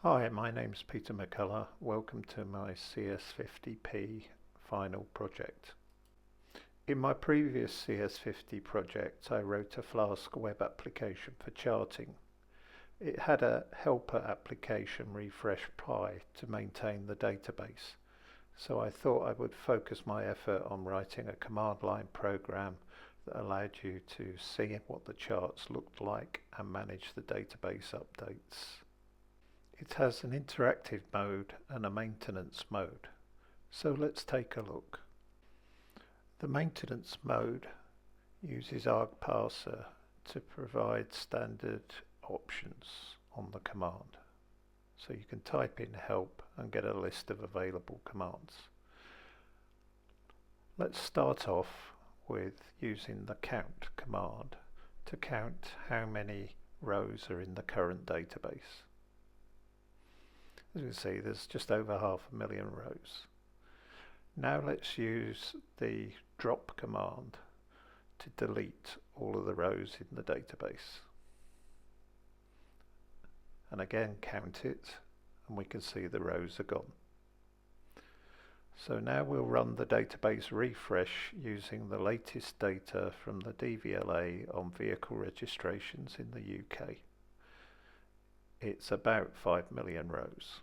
Hi, my name's Peter McCullough. Welcome to my CS50p final project. In my previous CS50 project, I wrote a Flask web application for charting. It had a helper application, refresh Pi, to maintain the database. So I thought I would focus my effort on writing a command line program that allowed you to see what the charts looked like and manage the database updates. It has an interactive mode and a maintenance mode. So let's take a look. The maintenance mode uses argparser to provide standard options on the command. So you can type in help and get a list of available commands. Let's start off with using the count command to count how many rows are in the current database. As you can see, there's just over 500,000 rows. Now let's use the drop command to delete all of the rows in the database. And again count it, and we can see the rows are gone. So now we'll run the database refresh using the latest data from the DVLA on vehicle registrations in the UK. It's about 5 million rows.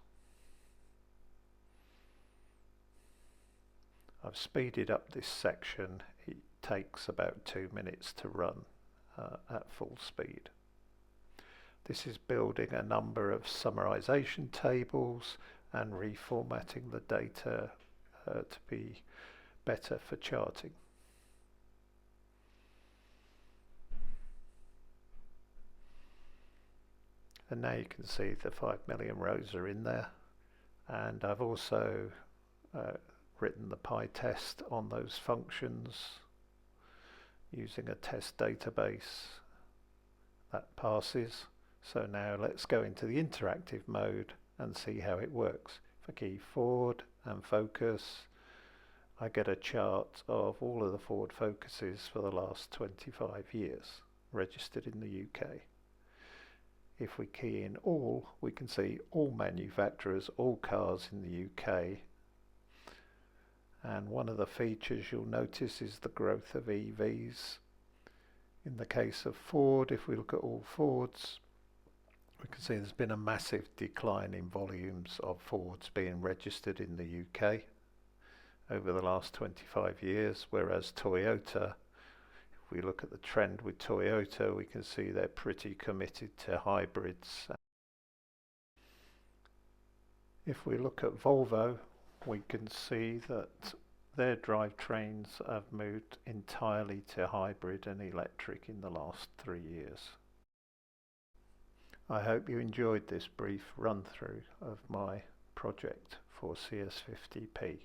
I've speeded up this section. It takes about 2 minutes to run at full speed. This is building a number of summarization tables and reformatting the data to be better for charting. And now you can see the 5 million rows are in there, and I've also written the PyTest on those functions using a test database that passes. So now let's go into the interactive mode and see how it works. If I key forward and focus, I get a chart of all of the forward focuses for the last 25 years registered in the UK. If we key in all, we can see all manufacturers, all cars in the UK. And one of the features you'll notice is the growth of EVs. In the case of Ford, if we look at all Fords, we can see there's been a massive decline in volumes of Fords being registered in the UK over the last 25 years, whereas Toyota, if we look at the trend with Toyota, we can see they're pretty committed to hybrids. If we look at Volvo, we can see that their drivetrains have moved entirely to hybrid and electric in the last 3 years. I hope you enjoyed this brief run through of my project for CS50p.